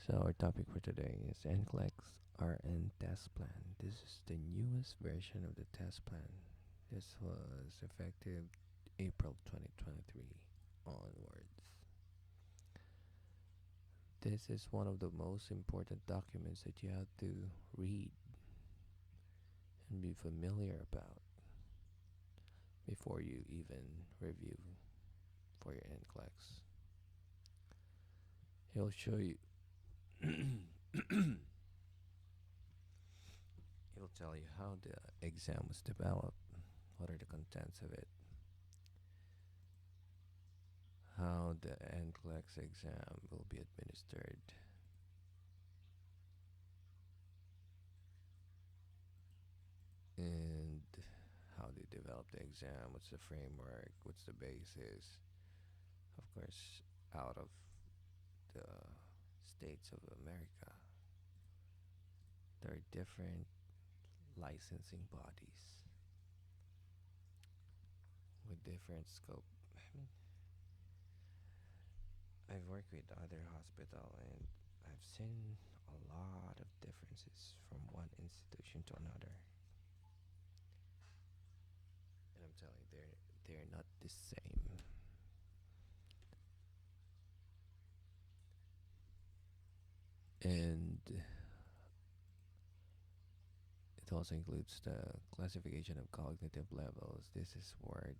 So our topic for today is NCLEX RN test plan. This is the newest version of the test plan. This was effective April 2023 onwards. This is one of the most important documents that you have to read and be familiar about before you even review for your NCLEX. He'll show you it'll tell you how the exam was developed, what are the contents of it, how the NCLEX exam will be administered, and how they develop the exam, what's the framework, what's the basis. Of course, out of the states of America, there are different licensing bodies with different scope. I mean, I've worked with other hospital and I've seen a lot of differences from one institution to another. And I'm telling you, they're not the same. And it also includes the classification of cognitive levels. This is where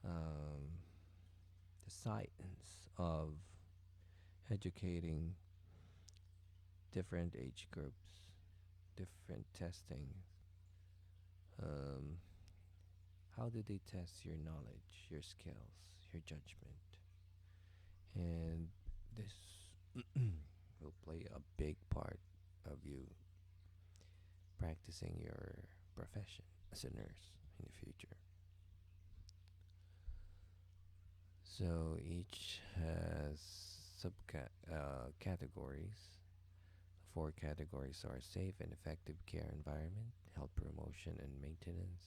um, the science of educating different age groups, different testing. Um, how do they test your knowledge, your skills, your judgment? And this will play a big part of you practicing your profession as a nurse in the future. So each has categories. Four categories are safe and effective care environment, health promotion and maintenance,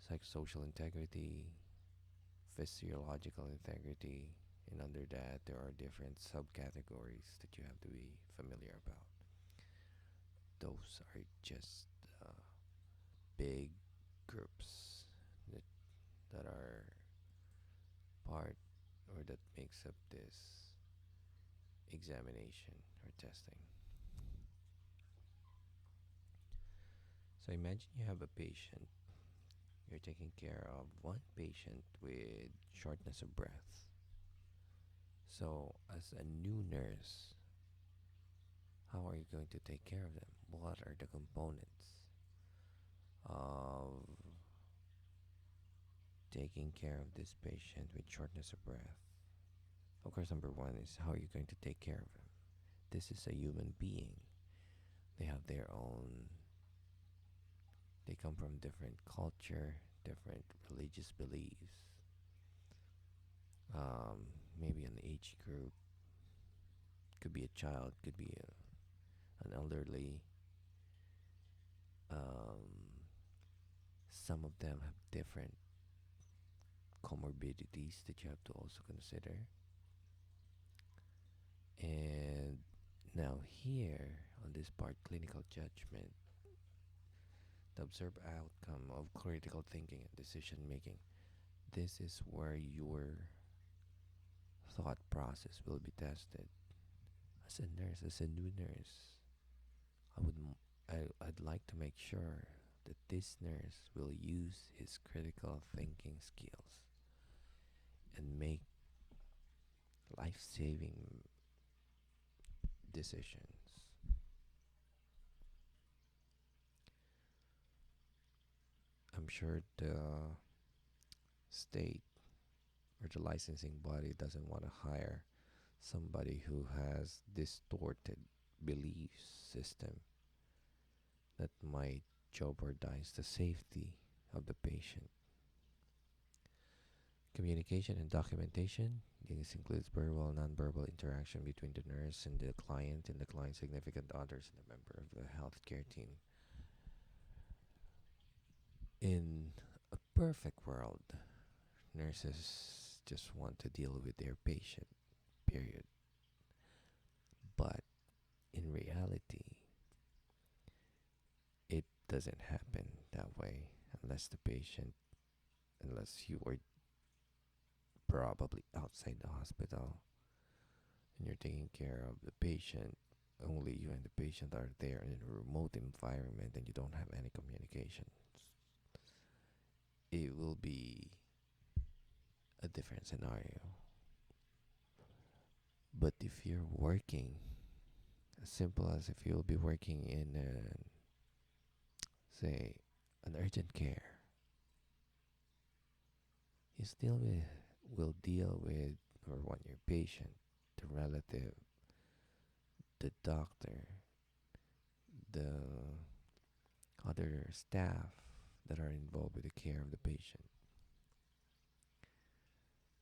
psychosocial integrity, physiological integrity, and under that there are different subcategories that you have to be familiar about. Those are just big groups that that are part or that makes up this examination or testing. So imagine you have a patient. You're taking care of one patient with shortness of breath. So as a new nurse, how are you going to take care of them? What are the components of taking care of this patient with shortness of breath? Of course, number one is how are you going to take care of him? This is a human being. They have their own, they come from different culture, different religious beliefs, maybe an age group, could be a child, could be an elderly. Um, some of them have different comorbidities that you have to also consider. And now, here on this part, clinical judgment, the observed outcome of critical thinking and decision making. This is where your thought process will be tested. As a nurse, as a new nurse, I would, I'd like to make sure that this nurse will use his critical thinking skills and make life-saving decisions. I'm sure the state or the licensing body doesn't want to hire somebody who has distorted belief system that might jeopardize the safety of the patient. Communication and documentation. This includes verbal and nonverbal interaction between the nurse and the client's significant others, and a member of the healthcare team. In a perfect world, nurses just want to deal with their patient, period. But in reality, it doesn't happen that way unless the patient, unless you were probably outside the hospital and you're taking care of the patient. Only you and the patient are there in a remote environment and you don't have any communication. It will be a different scenario. But if you're working, as simple as if you'll be working in, say, an urgent care, you still will deal with or want your patient, the relative, the doctor, the other staff that are involved with the care of the patient.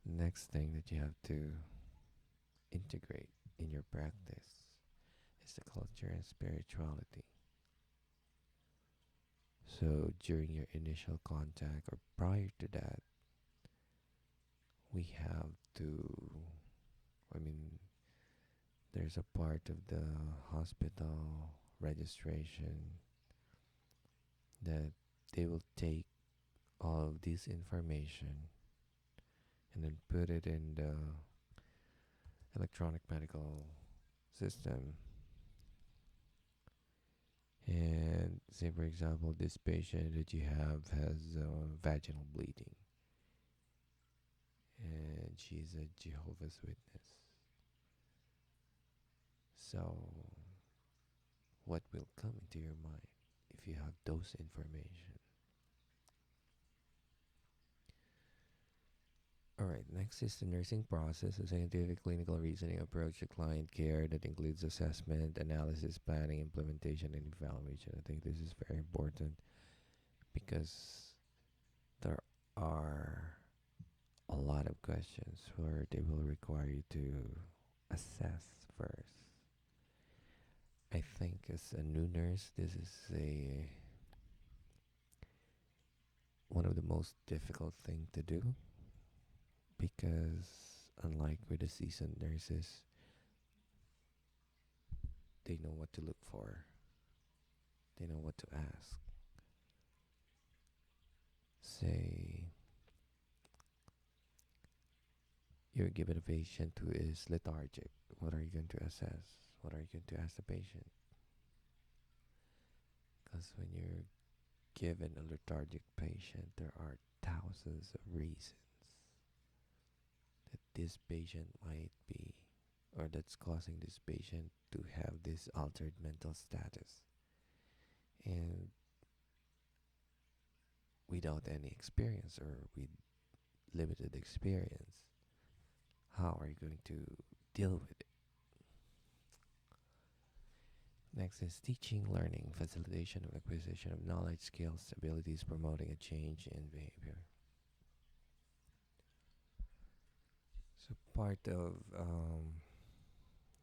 Next thing that you have to integrate in your practice is the culture and spirituality. So during your initial contact or prior to that, we have to, I mean, there's a part of the hospital registration that they will take all of this information and then put it in the electronic medical system. And say, for example, this patient that you have has vaginal bleeding, and she's a Jehovah's Witness. So, what will come into your mind if you have those information? Alright, next is the nursing process, a scientific clinical reasoning approach to client care that includes assessment, analysis, planning, implementation, and evaluation. I think this is very important because there are a lot of questions where they will require you to assess first. I think as a new nurse, this is a one of the most difficult thing to do because unlike with the seasoned nurses, they know what to look for. They know what to ask. Say you're given a patient who is lethargic. What are you going to assess? What are you going to ask the patient? Because when you're given a lethargic patient, there are thousands of reasons that this patient might be, or that's causing this patient to have this altered mental status. And without any experience or with limited experience, how are you going to deal with it? Next is teaching, learning, facilitation of acquisition of knowledge, skills, abilities, promoting a change in behavior. So part of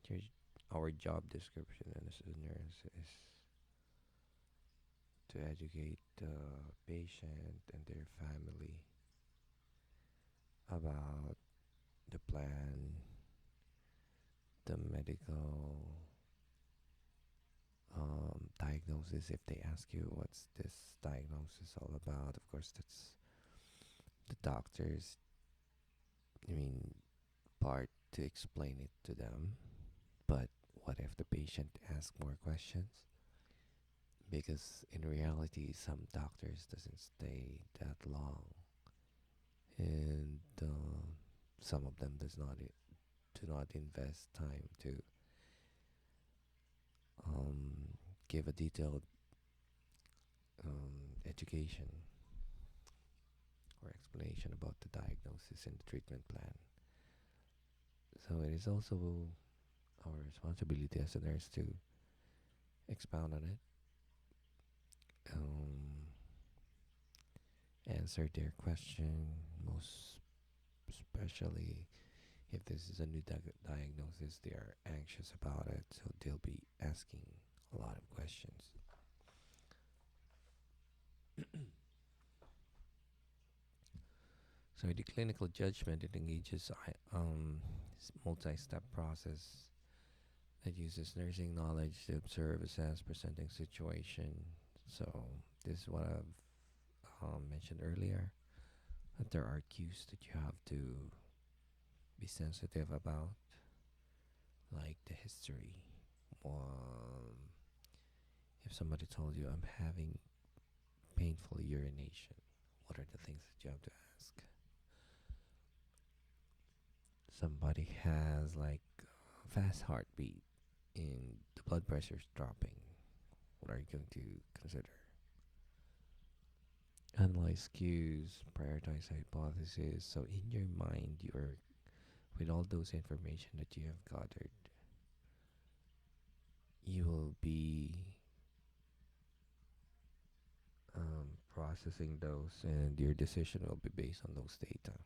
your, our job description as a nurse is to educate the patient and their family about the plan, the medical diagnosis. If they ask you what's this diagnosis all about, of course that's the doctor's, I mean, part to explain it to them. But what if the patient asks more questions? Because in reality, some doctors doesn't stay that long, and some of them do not invest time to give a detailed education or explanation about the diagnosis and the treatment plan. So it is also our responsibility as a nurse to expound on it, um, answer their question, most especially if this is a new diagnosis, they are anxious about it, so they'll be asking a lot of questions. So the clinical judgment, it engages multi-step process that uses nursing knowledge to observe, assess, presenting situation. So this is what I've mentioned earlier. That there are cues that you have to be sensitive about, like the history. If somebody told you I'm having painful urination, what are the things that you have to ask? Somebody has like fast heartbeat and the blood pressure is dropping. What are you going to consider? Analyze cues, prioritize hypotheses. So in your mind, you're with all those information that you have gathered, you will be processing those, and your decision will be based on those data.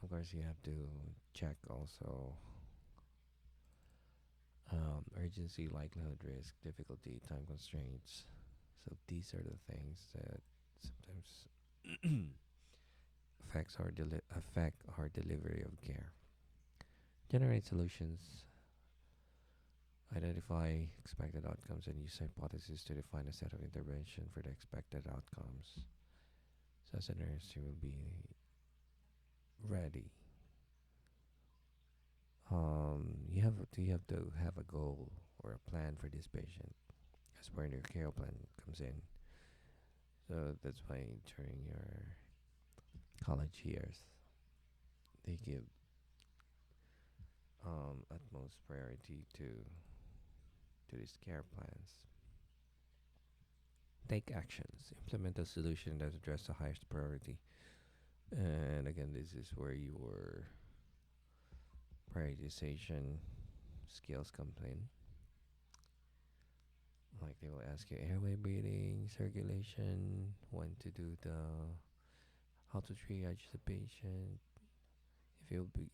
Of course, you have to check also urgency, likelihood, risk, difficulty, time constraints. So these are the things that sometimes affect our delivery of care. Generate solutions, identify expected outcomes, and use hypotheses to define a set of intervention for the expected outcomes. So as a nurse, you will be ready. You have to have a goal or a plan for this patient. That's where your care plan comes in. So that's why during your college years, they give utmost priority to these care plans. Take actions. Implement a solution that addresses the highest priority. And again, this is where your prioritization skills come in. Like they will ask you airway breathing, circulation, when to do how to triage the patient. If you'll be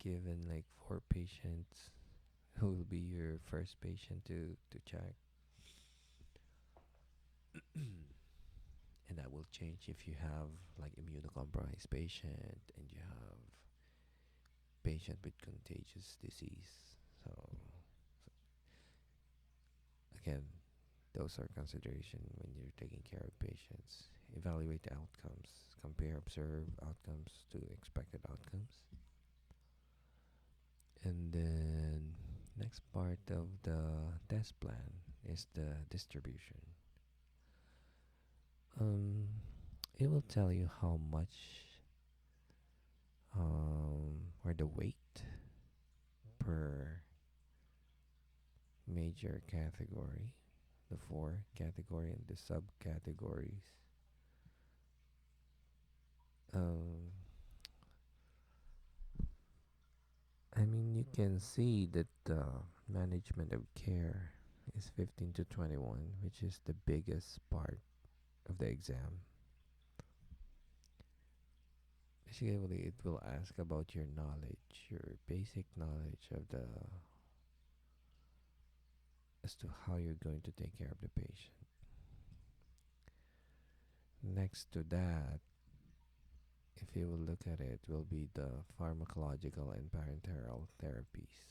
given like 4 patients, who will be your first patient to check? And that will change if you have like immunocompromised patient and you have patient with contagious disease. So again, those are consideration when you're taking care of patients. Evaluate the outcomes. Compare observed outcomes to expected outcomes. And then next part of the test plan is the distribution. Um, it will tell you how much or the weight per major category, the 4 category and the subcategories. Um, I mean, you can see that the management of care is 15 to 21, which is the biggest part of the exam. Basically, it will ask about your knowledge, your basic knowledge of the as to how you're going to take care of the patient. Next to that, if you will look at it, will be the pharmacological and parenteral therapies.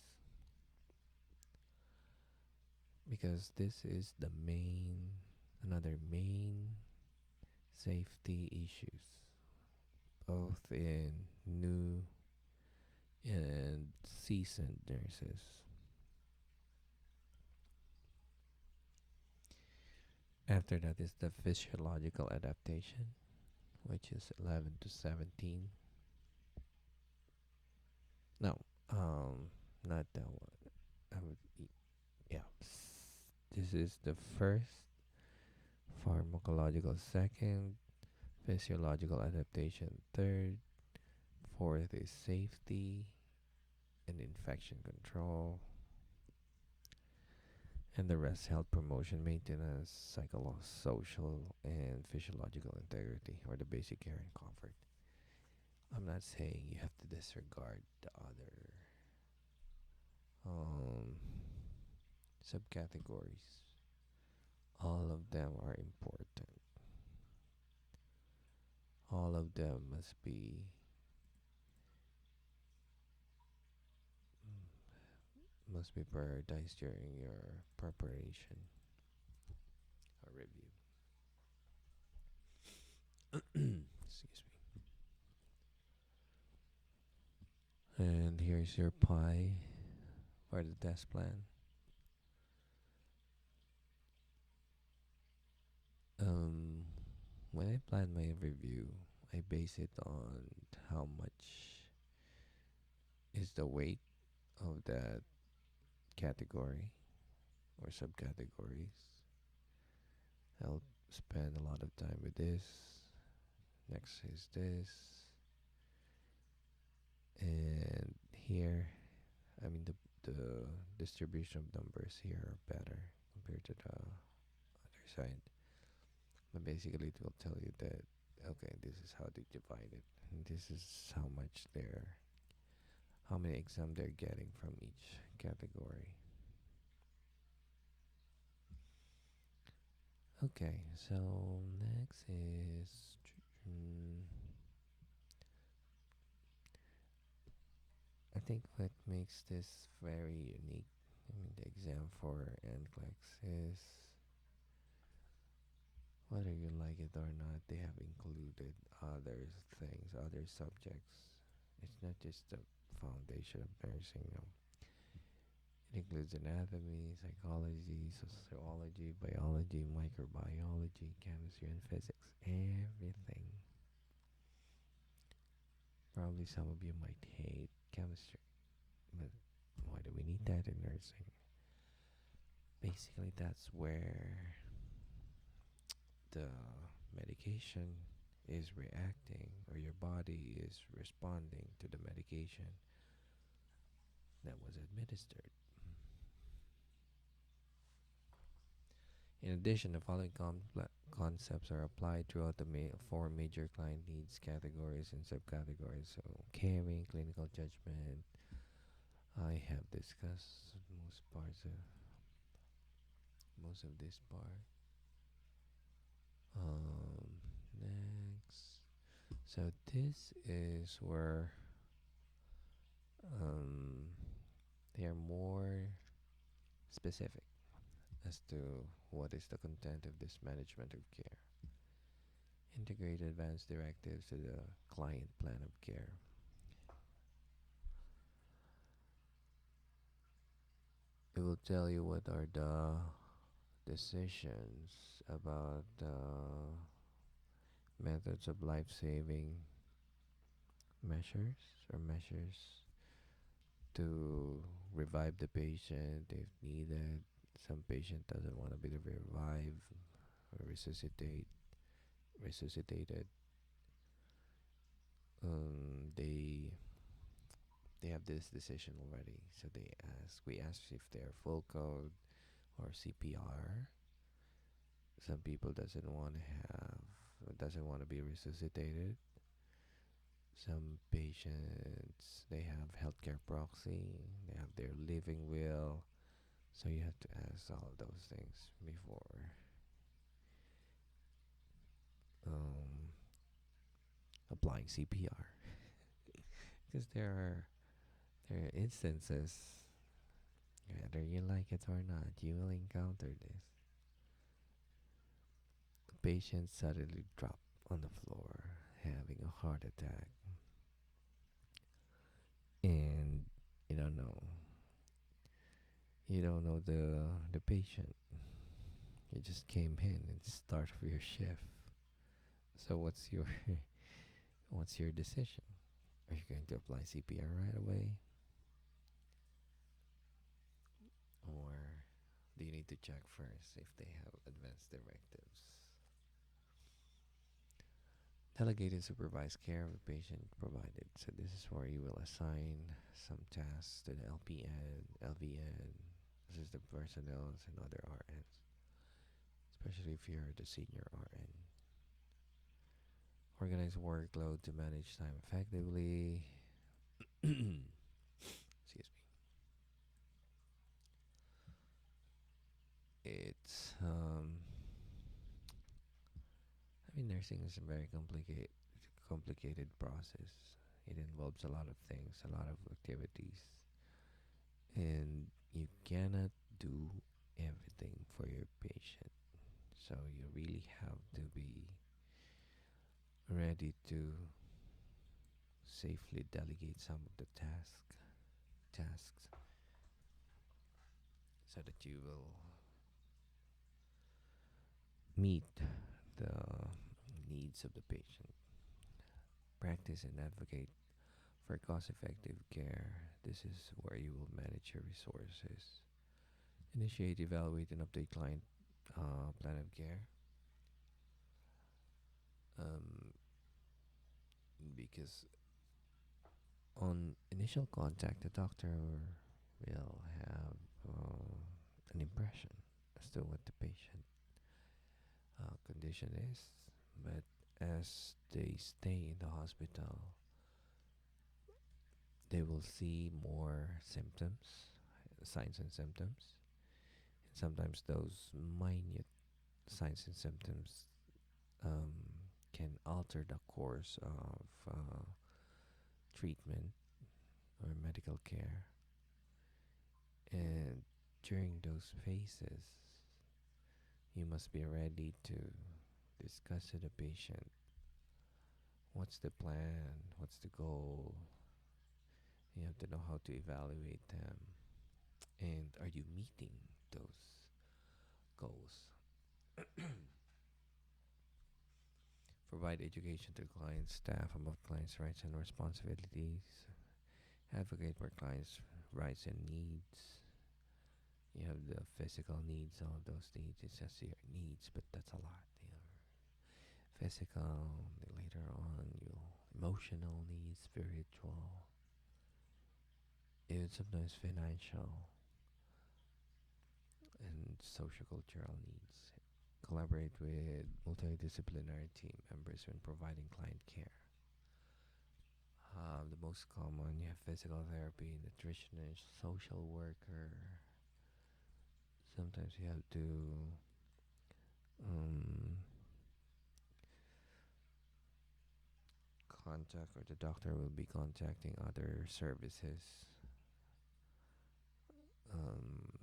Because this is another main safety issues, both in new and seasoned nurses. After that is the physiological adaptation, which is 11 to 17. No, not that one. I would, yeah. This is the first pharmacological, second physiological adaptation, third, fourth is safety and infection control, and the rest health promotion, maintenance, psychological, social, and physiological integrity, or the basic care and comfort. I'm not saying you have to disregard the other um, subcategories. All of them are important. All of them must be prioritized during your preparation or review. Excuse me. And here's your pie for the test plan. Um, when I plan my review, I base it on how much is the weight of that category or subcategories. I'll spend a lot of time with this. Next is this. And here, I mean, the distribution of numbers here are better compared to the other side. But basically, it will tell you that, okay, this is how they divide it. And this is how many exam they're getting from each category. Okay, so next is mm, I think what makes this very unique, I mean the exam for NCLEX is whether you like it or not, they have included other things, other subjects. It's not just the foundation of nursing. It includes anatomy, psychology, sociology, biology, microbiology, chemistry, and physics. Everything. Probably some of you might hate chemistry, but why do we need that in nursing? Basically, that's where the medication is reacting or your body is responding to the medication that was administered. In addition, the following concepts are applied throughout the four major client needs categories and subcategories. So, caring, clinical judgment. I have discussed most of this part. Um, Next, so this is where um, they are more specific as to what is the content of this management of care. Integrate advanced directives to the client plan of care. It will tell you what are the decisions about methods of life saving measures to revive the patient if needed. Some patient doesn't want to be revived or resuscitated. They have this decision already, so we ask if they're full code or CPR. Some people doesn't want to be resuscitated. Some patients they have healthcare proxy, they have their living will, so you have to ask all of those things before um, applying CPR. Because there are instances, whether you like it or not, you will encounter this. The patient suddenly drop on the floor, having a heart attack, and you don't know. You don't know the patient. You just came in and start of your shift. So what's your decision? Are you going to apply CPR right away? Or do you need to check first if they have advanced directives? Delegated supervised care of the patient provided. So this is where you will assign some tasks to the LPN, LVN. This is the personnel and other RNs, especially if you're the senior RN. Organize workload to manage time effectively. Excuse me. It's I mean nursing is very complicated complicated process. It involves a lot of things, a lot of activities, and you cannot do everything for your patient. So you really have to be ready to safely delegate some of the tasks so that you will meet the needs of the patient. Practice and advocate for cost effective care. This is where you will manage your resources. Initiate, evaluate, and update client plan of care. Um, because on initial contact, the doctor will have an impression as to what the patient condition is, but as they stay in the hospital, they will see more symptoms, signs and symptoms. And sometimes those minute signs and symptoms um, can alter the course of treatment or medical care. And during those phases, you must be ready to discuss with the patient what's the plan, what's the goal. You have to know how to evaluate them. And are you meeting those goals? Provide education to clients, staff about clients' rights and responsibilities. Advocate for clients' rights and needs. You have the physical needs, all those needs. It's just your needs, but that's a lot. Physical, later on, you emotional needs, spiritual, even sometimes financial and social cultural needs. Collaborate with multidisciplinary team members when providing client care. The most common, you have physical therapy, nutritionist, social worker. Sometimes you have to um, contact, or the doctor will be contacting other services. Um,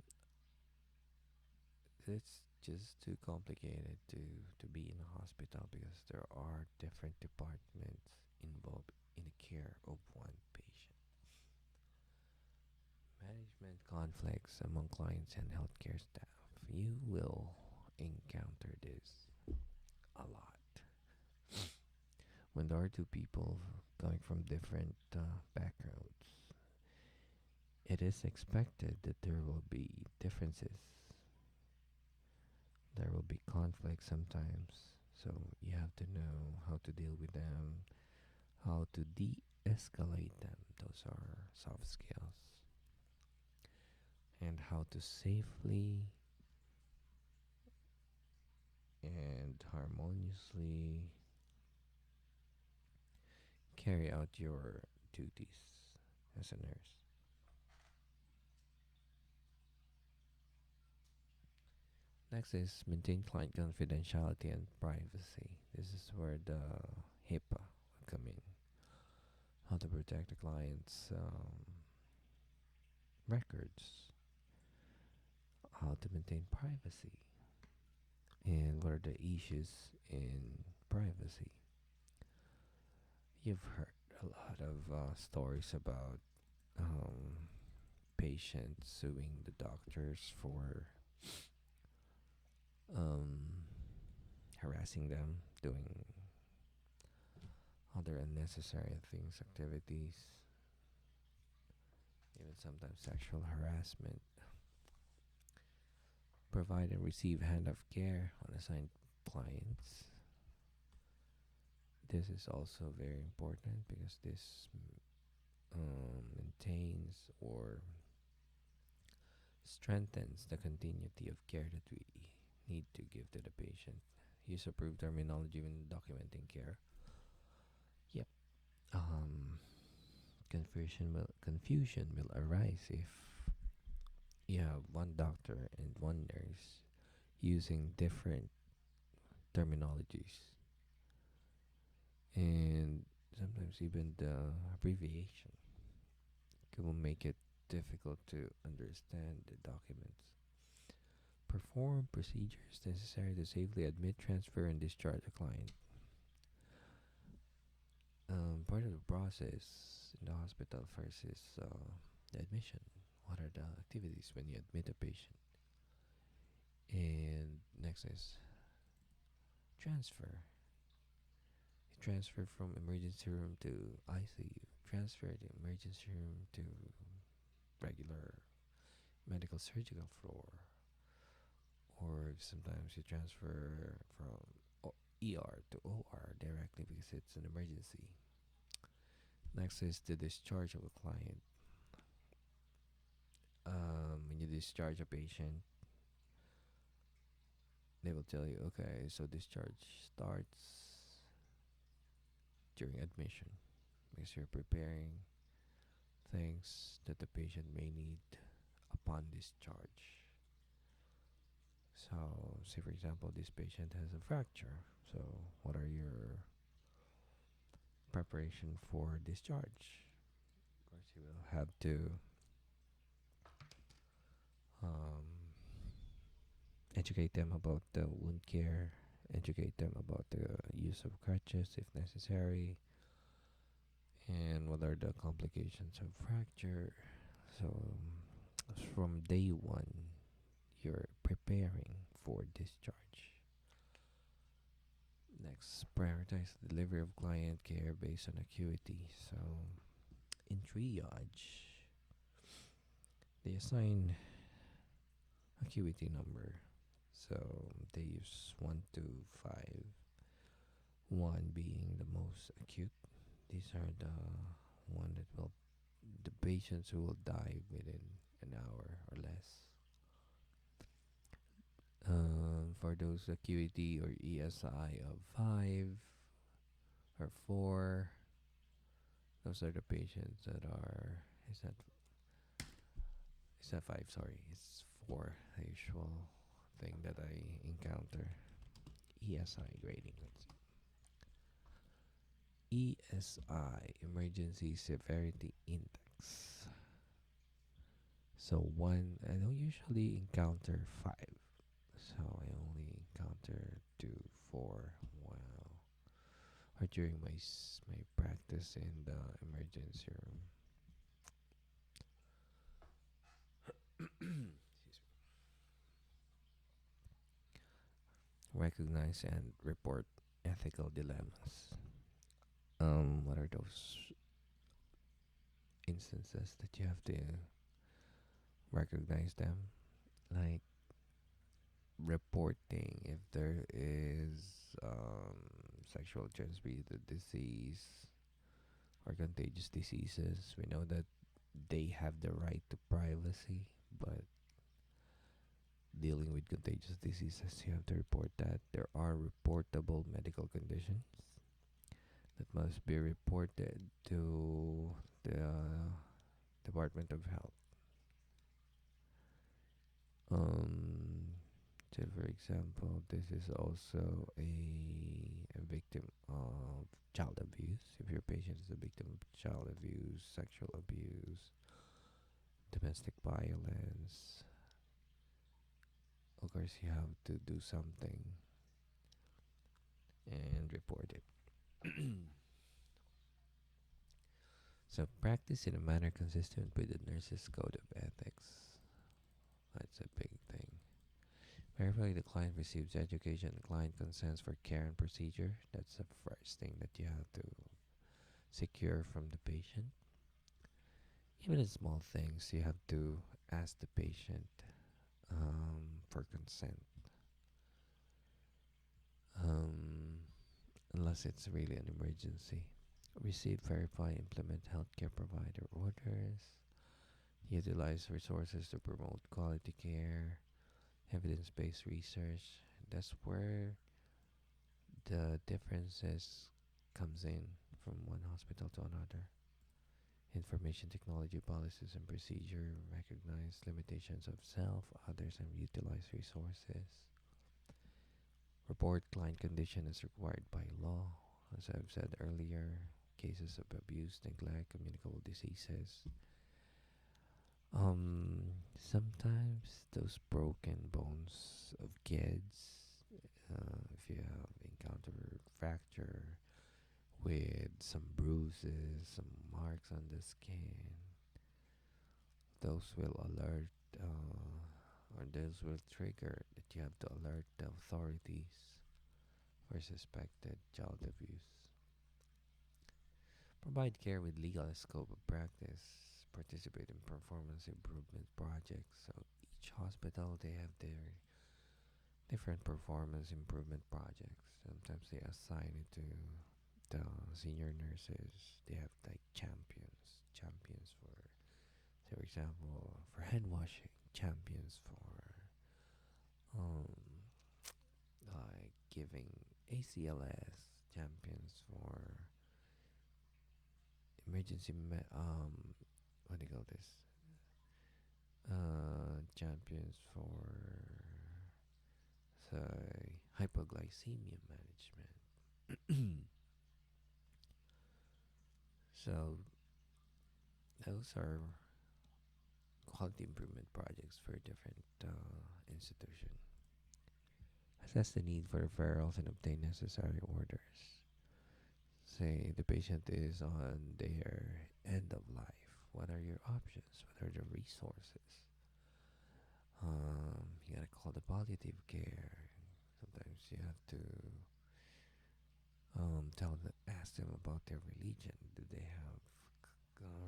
it's just too complicated to be in a hospital because there are different departments involved in the care of one patient. Management conflicts among clients and healthcare staff. You will encounter this a lot. When there are two people coming from different backgrounds, it is expected that there will be differences. There will be conflicts sometimes. So you have to know how to deal with them, how to de escalate them. Those are soft skills. And how to safely and harmoniously carry out your duties as a nurse. Next is maintain client confidentiality and privacy. This is where the HIPAA come in. How to protect the client's records, how to maintain privacy, and what are the issues in privacy. You've heard a lot of stories about um, patients suing the doctors for um, harassing them, doing other unnecessary things, activities, even sometimes sexual harassment. Provide and receive hand of care on assigned clients. This is also very important because this maintains or strengthens the continuity of care that we need to give to the patient. Use approved terminology when documenting care. Yep. Um, confusion will arise if you have one doctor and one nurse using different terminologies, and sometimes sometimes even the abbreviation will make it difficult to understand the documents. Perform procedures necessary to safely admit, transfer, and discharge a client. Part of the process in the hospital first is the admission. What are the activities when you admit a patient? And next is transfer. You transfer from emergency room to ICU. Transfer the emergency room to regular medical surgical floor. Or sometimes you transfer from ER to OR directly because it's an emergency. Next is the discharge of a client. When you discharge a patient, they will tell you, okay, so discharge starts during admission because you're preparing things that the patient may need upon discharge. So, say for example, this patient has a fracture. So, what are your preparation for discharge? Of course, you will have to um, educate them about the wound care, educate them about the use of crutches if necessary, and what are the complications of fracture. So, from day one, you're preparing for discharge. Next, prioritize the delivery of client care based on acuity. So, in triage, they assign acuity number. So, they use 1 to 5, 1 being the most acute. These are the one that will the patients who will die within an hour or less. For those acuity or ESI of 5 or 4, those are the patients that are. Is that 5? Sorry, it's 4. The usual thing that I encounter. ESI grading. Let's see. ESI, Emergency Severity Index. So 1, I don't usually encounter 5. So I only encounter 2, 4. Wow. Or during my practice in the emergency room. Recognize and report ethical dilemmas. What are those instances that you have to recognize them? Like reporting if there is sexual transmitted disease or contagious diseases. We know that they have the right to privacy, but dealing with contagious diseases, you have to report that. There are reportable medical conditions that must be reported to the Department of Health. So for example, this is also a victim of child abuse. If your patient is a victim of child abuse, sexual abuse, domestic violence, of course you have to do something and report it. So practice in a manner consistent with the nurse's code of ethics. That's a big thing. Verify the client receives education, the client consents for care and procedure. That's the first thing that you have to secure from the patient. Even in small things, you have to ask the patient for consent. Um, Unless it's really an emergency. Receive, verify, implement healthcare provider orders. Utilize resources to promote quality care, evidence-based research. That's where the differences comes in from one hospital to another. Information technology policies and procedure recognize limitations of self, others, and utilize resources. Report client condition as required by law. As I've said earlier, cases of abuse, neglect, communicable diseases. Sometimes those broken bones of kids, if you have encountered fracture with some bruises, some marks on the skin, those will alert or those will trigger that you have to alert the authorities for suspected child abuse. Provide care with legal scope of practice. Participate in performance improvement projects. So each hospital they have their different performance improvement projects. Sometimes they assign it to the senior nurses. They have like champions for example, for hand washing, champions for um like giving ACLS, champions for what do you call this? Champions for say hypoglycemia management. So those are quality improvement projects for different institutions. Assess the need for referrals and obtain necessary orders. Say the patient is on their end of life. What are your options? What are the resources? You gotta call the palliative care. Sometimes you have to ask them about their religion. Do they have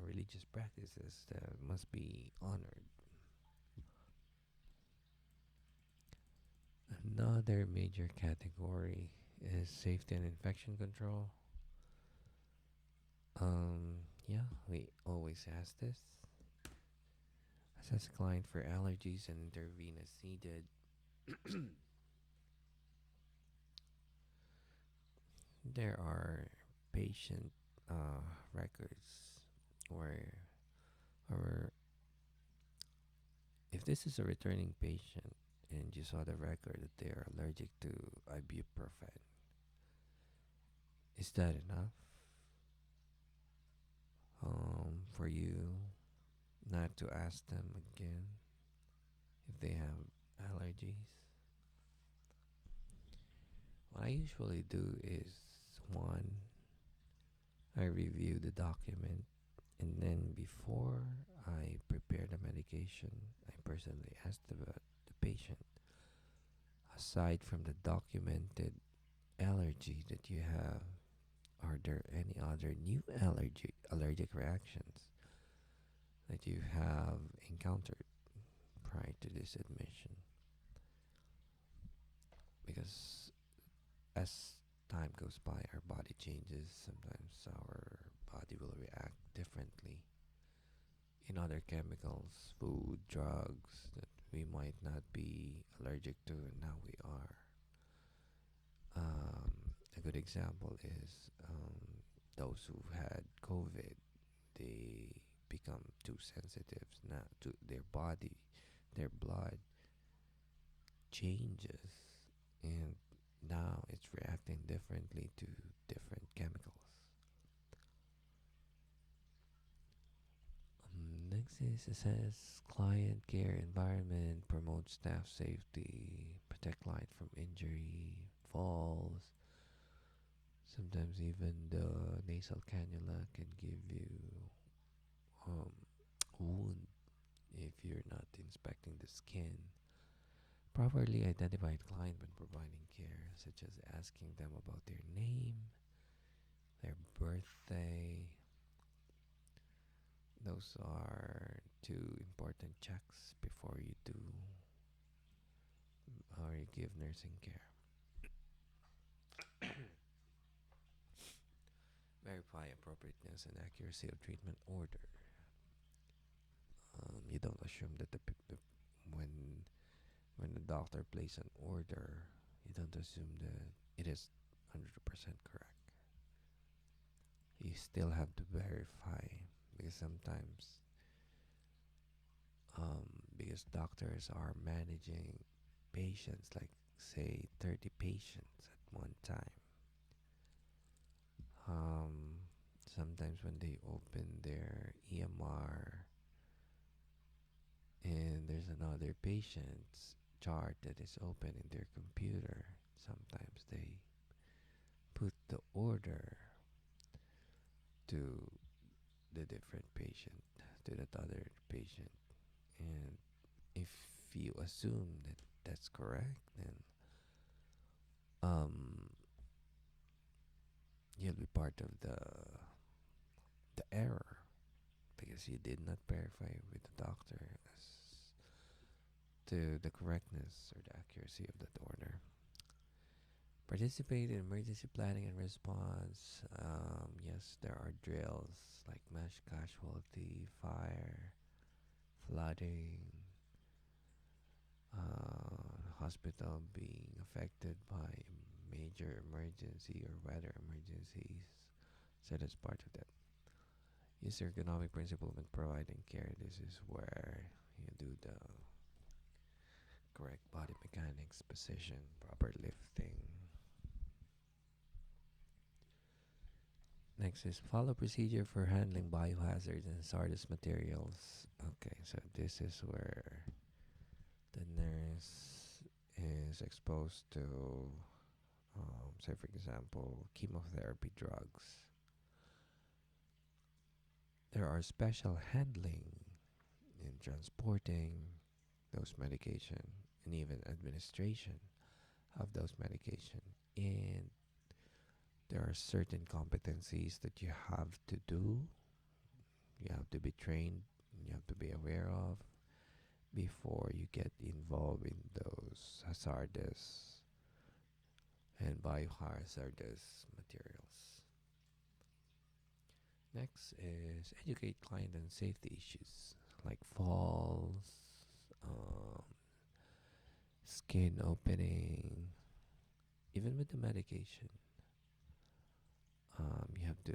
religious practices that must be honored? Another major category is safety and infection control. Yeah, we always ask this. Assess client for allergies and intervene as needed. There are patient records where, or if this is a returning patient and you saw the record that they are allergic to ibuprofen, is that enough for you not to ask them again if they have allergies? What I usually do is one, I review the document, and then before I prepare the medication, I personally ask the patient, aside from the documented allergy that you have, are there any other new allergic reactions that you have encountered prior to this admission? Because as time goes by, our body changes. Sometimes our body will react differently in other chemicals, food, drugs that we might not be allergic to, and now we are. Um, a good example is those who've had COVID. They become too sensitive now to their body, their blood changes, and now it's reacting differently to different chemicals. Next is it says client care environment, promote staff safety, protect client from injury, falls. Sometimes even the nasal cannula can give you um, wound if you're not inspecting the skin. Properly identify the client when providing care, such as asking them about their name, their birthday. Those are two important checks before you do or you give nursing care. Verify appropriateness and accuracy of treatment order. You don't assume that when the doctor places an order, you don't assume that it is 100% correct. You still have to verify because sometimes because doctors are managing patients, like say 30 patients at one time. sometimes when they open their EMR and there's another patient's chart that is open in their computer, sometimes they put the order to the different patient, to that other patient. And if you assume that that's correct, then um, you'll be part of the error because you did not verify with the doctor as to the correctness or the accuracy of that order. Participate in emergency planning and response. Yes, there are drills like mass casualty, fire, flooding, hospital being affected by major emergency or weather emergencies. So that's part of that. Use ergonomic principle when providing care. This is where you do the correct body mechanics, position, proper lifting. Next is follow procedure for handling biohazards and hazardous materials. Okay, so this is where the nurse is exposed to, say for example, chemotherapy drugs. There are special handling in transporting those medication and even administration of those medication. And there are certain competencies that you have to do, you have to be trained, you have to be aware of before you get involved in those hazardous and biohazardous materials. Next is educate client on safety issues like falls, um, skin opening, even with the medication. You have to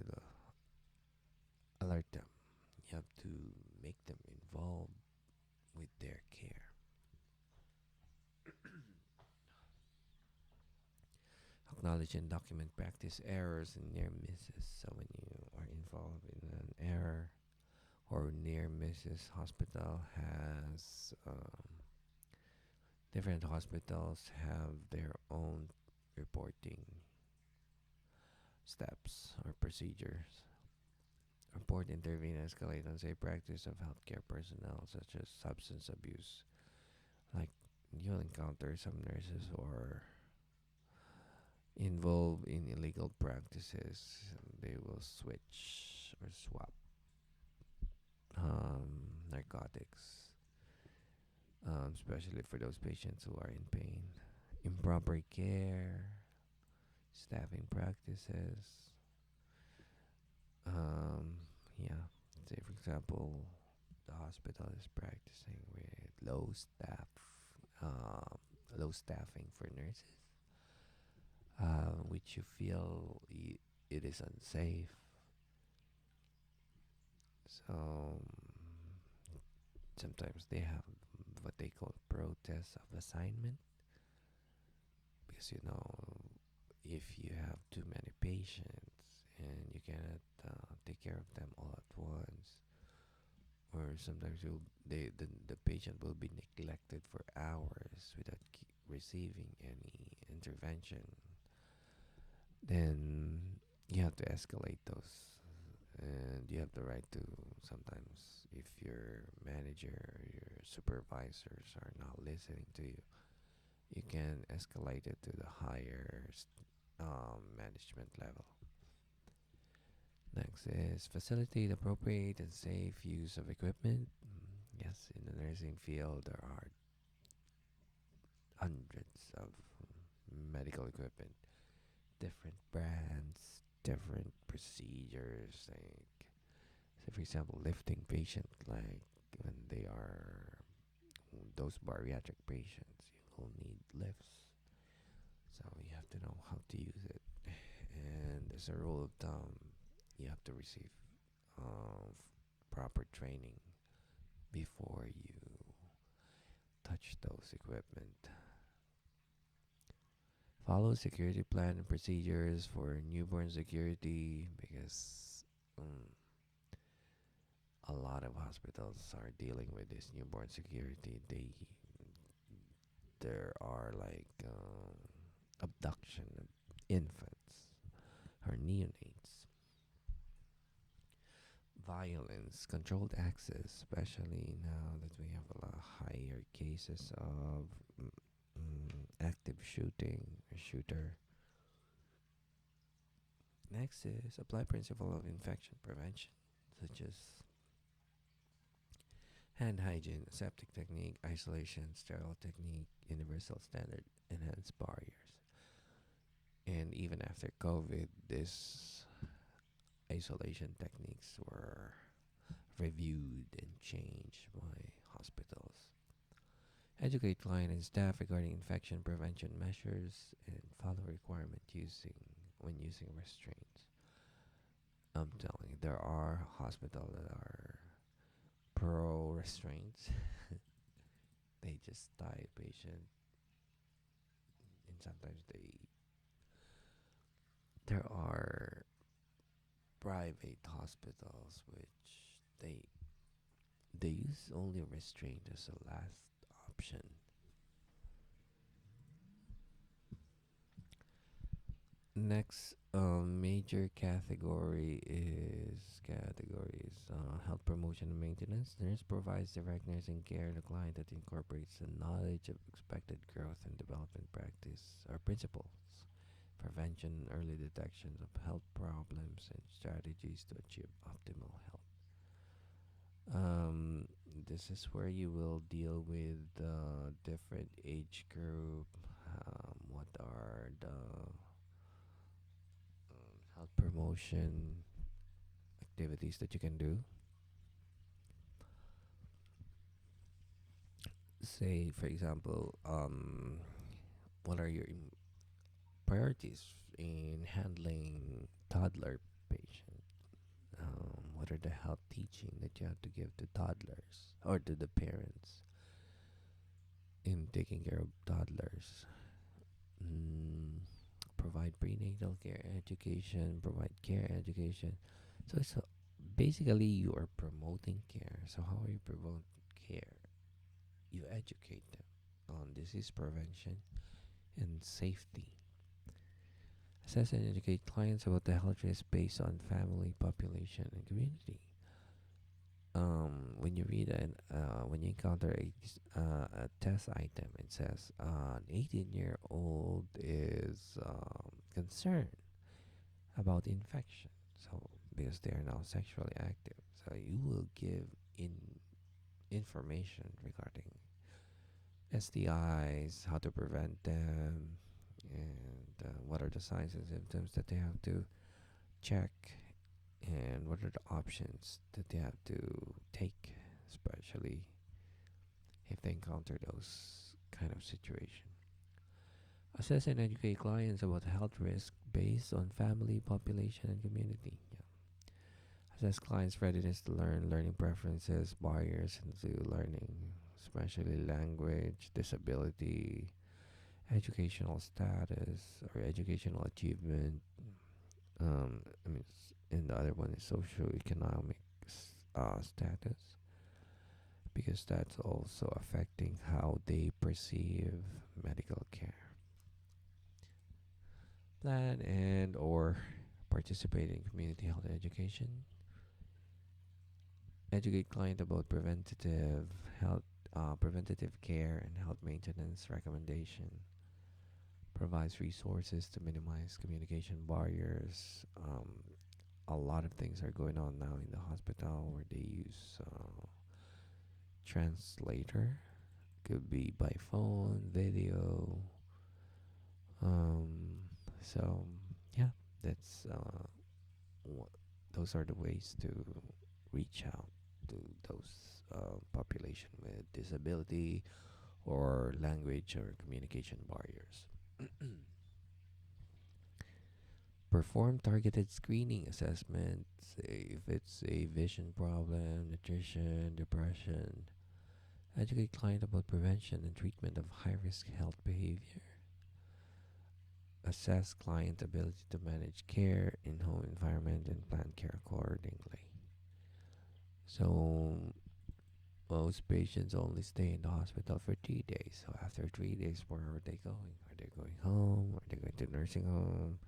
alert them. You have to make them involved with their care. Acknowledge and document practice errors and near misses. So when you are involved in an error or near misses, hospital has different hospitals have their own reporting steps or procedures. Report, intervene, escalate unsafe practice of healthcare personnel such as substance abuse. Like you'll encounter some nurses or involved in illegal practices. They will switch or swap narcotics, especially for those patients who are in pain. Improper care, staffing practices. Yeah, say for example, the hospital is practicing with um, low staffing for nurses, which you feel it is unsafe. So sometimes they have what they call protest of assignment because if you have too many patients and you cannot take care of them all at once, or sometimes the patient will be neglected for hours without receiving any intervention, then you have to escalate those. And you have the right to sometimes, if your manager or your supervisors are not listening to you, you can escalate it to the higher management level. Next is facilitate appropriate and safe use of equipment. Yes, in the nursing field, there are hundreds of medical equipment, different brands, different procedures. Like, say for example, lifting patients, like when they are those bariatric patients, you will need lifts. So you have to know how to use it. And as a rule of thumb, you have to receive proper training before you touch those equipment. Follow security plan and procedures for newborn security because lot of hospitals are dealing with this newborn security. There are like abduction of infants or neonates, violence, controlled access, especially now that we have a lot higher cases of active shooting or shooter. Next is apply principle of infection prevention, such as hand hygiene, aseptic technique, isolation, sterile technique, universal standard, enhanced barriers. And even after COVID, this isolation techniques were reviewed and changed by hospitals. Educate client and staff regarding infection prevention measures and follow requirement using when using restraints. I'm telling you, there are hospitals that are pro restraints. They just tie a patient, and sometimes there are private hospitals which they use only restraint as a last option. Next major categories health promotion and maintenance. Nurse provides direct nursing care to the client that incorporates the knowledge of expected growth and development practice or principles, prevention, early detection of health problems, and strategies to achieve optimal health. Um, this is where you will deal with different age group. What are the health promotion activities that you can do? Say, for example, what are your priorities in handling toddler patient? What are the health teaching that you have to give to toddlers or to the parents in taking care of toddlers? Mm, provide prenatal care education, provide care education. So it's basically you are promoting care. So how are you promote care? You educate them on disease prevention and safety. Assess and educate clients about the health risks based on family, population, and community. When you read when you encounter a test item, it says an 18-year-old is concerned about infection. So because they are now sexually active, so you will give in information regarding STIs, how to prevent them, and what are the signs and symptoms that they have to check, and what are the options that they have to take, especially if they encounter those kind of situation. Assess and educate clients about health risk based on family, population, and community. Yeah. Assess clients' readiness to learn, learning preferences, barriers into learning, especially language, disability, educational status, or educational achievement. And the other one is socioeconomic status, because that's also affecting how they perceive medical care. Plan and or participate in community health education. Educate client about preventative care and health maintenance recommendation. Provides resources to minimize communication barriers. A lot of things are going on now in the hospital where they use translator. Could be by phone, video. Um, so yeah, that's those are the ways to reach out to those population with disability or language or communication barriers. Perform targeted screening assessments if it's a vision problem, nutrition, depression. Educate client about prevention and treatment of high risk health behavior. Assess client ability to manage care in home environment and plan care accordingly. So most patients only stay in the hospital for 3 days. So after 3 days, where are they going? Are they going home? Are they going to nursing home?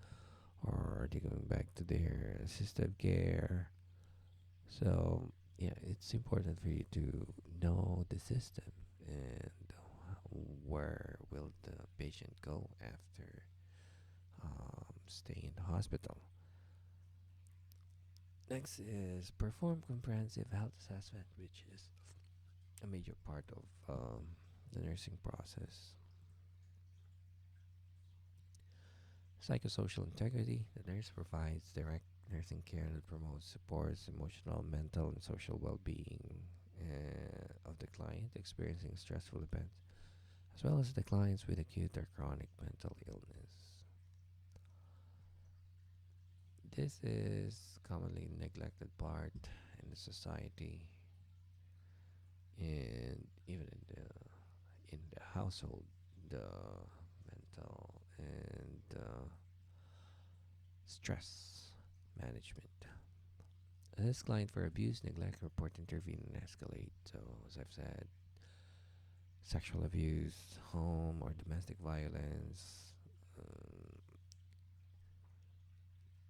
Or are they going back to their assisted care? So yeah, it's important for you to know the system and where will the patient go after stay in the hospital. Next is perform comprehensive health assessment, which is a major part of the nursing process. Psychosocial integrity. The nurse provides direct nursing care that promotes, supports emotional, mental, and social well-being of the client experiencing stressful events, as well as the clients with acute or chronic mental illness. This is commonly neglected part in the society and even in the household, the mental and stress management. This client for abuse, neglect, report, intervene, and escalate. So, as I've said, sexual abuse, home or domestic violence, um,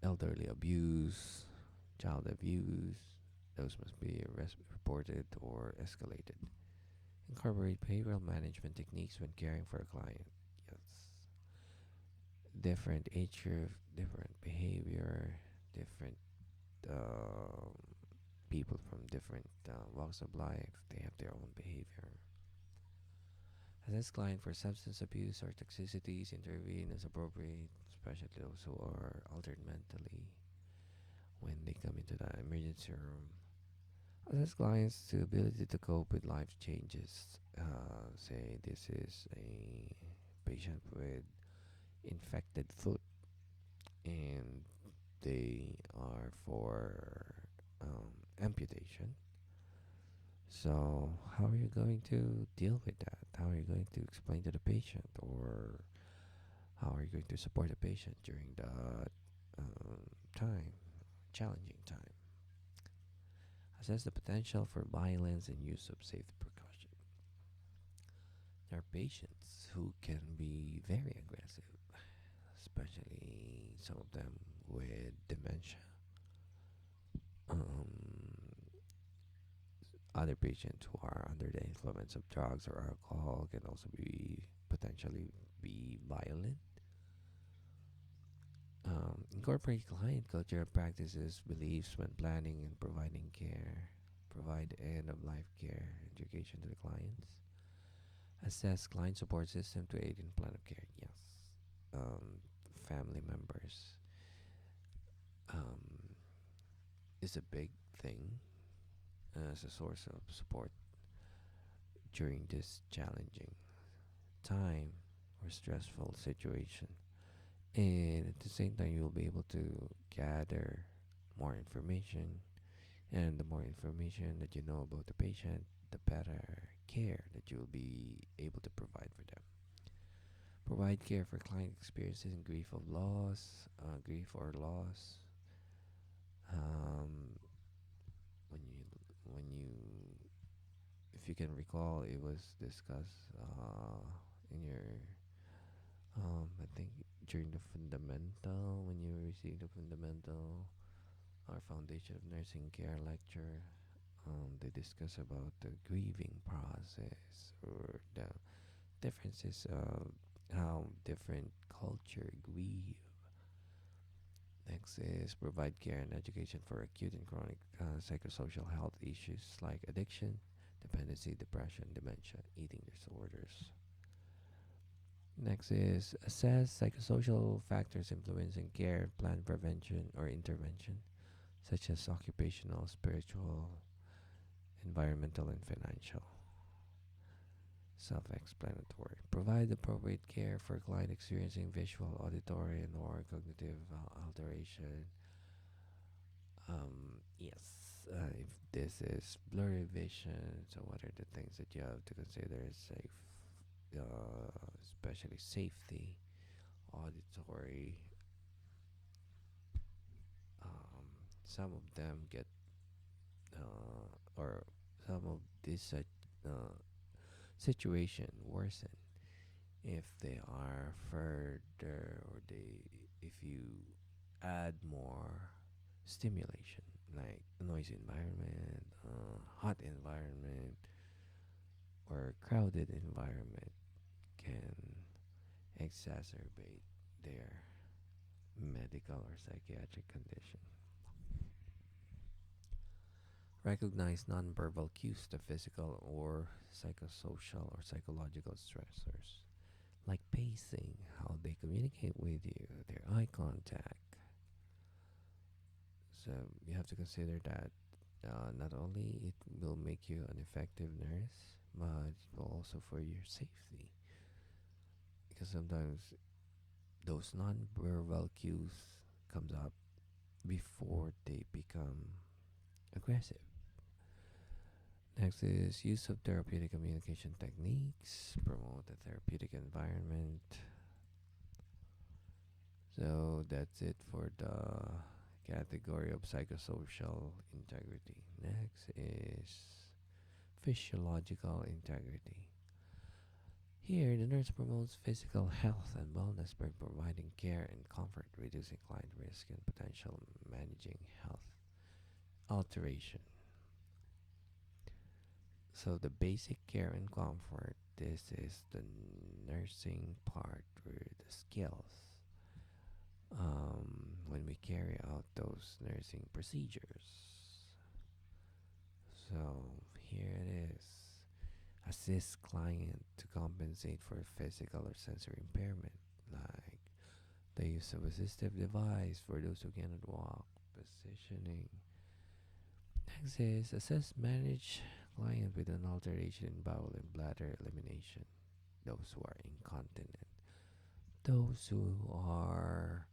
elderly abuse, child abuse, those must be reported or escalated. Incorporate behavioral management techniques when caring for a client. Yes. Different age group, different behavior, different um, people from different walks of life, they have their own behavior. Assess client for substance abuse or toxicities, intervene as appropriate, especially those who are altered mentally when they come into the emergency room. Assess clients' to ability to cope with life changes. Say this is a patient with infected foot and they are for amputation. So, how are you going to deal with that? How are you going to explain to the patient, or how are you going to support the patient during that time, challenging time? Assess the potential for violence and use of safe precaution. There are patients who can be very aggressive, especially some of them with dementia. Um, Other patients who are under the influence of drugs or alcohol can also be potentially be violent. Incorporate client culture practices, beliefs when planning and providing care. Provide end of life care education to the clients. Assess client support system to aid in plan of care. Yes. Family members um, is a big thing as a source of support during this challenging time or stressful situation. And at the same time, you'll be able to gather more information. And the more information that you know about the patient, the better care that you'll be able to provide for them. Provide care for client experiencing grief of loss, grief or loss. Um, when you, if you can recall, it was discussed in your, I think during the fundamental, when you received the fundamental our foundation of nursing care lecture. They discuss about the grieving process or the differences of how different culture grieve. Next is provide care and education for acute and chronic psychosocial health issues like addiction, dependency, depression, dementia, eating disorders. Next is assess psychosocial factors influencing care, plan prevention or intervention, such as occupational, spiritual, environmental, and financial. Self explanatory. Provide appropriate care for client experiencing visual, auditory, and or cognitive alteration. Yes, if this is blurry vision, so what are the things that you have to consider safe, especially safety, auditory? Um, some of them get or some of this situation worsen if they are further, or they if you add more stimulation, like a noisy environment, hot environment, or crowded environment can exacerbate their medical or psychiatric condition. Recognize nonverbal cues to physical or psychosocial or psychological stressors, like pacing, how they communicate with you, their eye contact. So you have to consider that not only it will make you an effective nurse, but it will also for your safety. Because sometimes those non-verbal cues comes up before they become aggressive. Next is use of therapeutic communication techniques, promote a therapeutic environment. So that's it for the category of psychosocial integrity. Next is physiological integrity. Here, the nurse promotes physical health and wellness by providing care and comfort, reducing client risk and potential managing health alteration. So the basic care and comfort, this is the nursing part where the skills when we carry out those nursing procedures. So here it is. Assist client to compensate for physical or sensory impairment, like the use of assistive device for those who cannot walk, positioning. Next is assess manage client with an alteration in bowel and bladder elimination. Those who are incontinent, those who are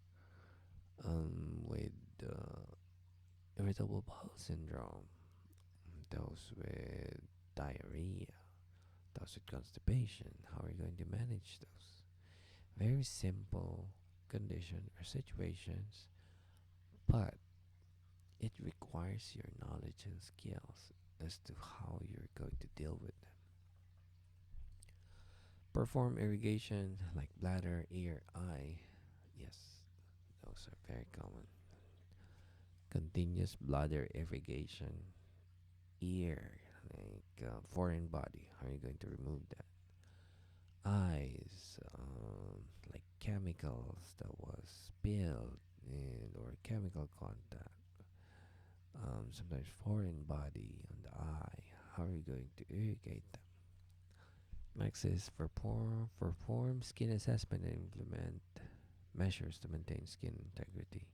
with irritable bowel syndrome, those with diarrhea, those with constipation. How are you going to manage those? Very simple condition or situations, but it requires your knowledge and skills as to how you're going to deal with them. Perform irrigation like bladder, ear, eye. Yes, those are very common. Continuous bladder irrigation, ear, like foreign body. How are you going to remove that? Eyes, like chemicals that was spilled in or chemical contact. Sometimes foreign body on the eye. How are you going to irrigate them? Next is perform skin assessment and implement measures to maintain skin integrity.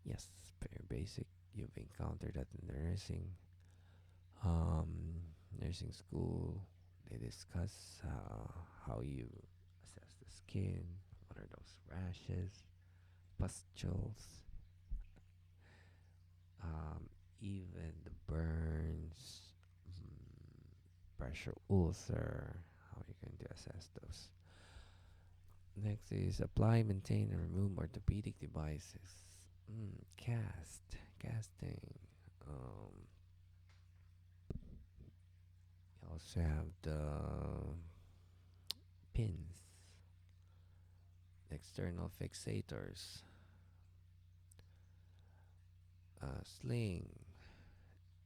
Yes, very basic. You've encountered that in um, nursing school. They discuss how you assess the skin. What are those rashes, pustules, even the burns, pressure ulcer. How are you going to assess those? Next is apply, maintain, and remove orthopedic devices. Casting. Um, you also have the pins, external fixators, sling.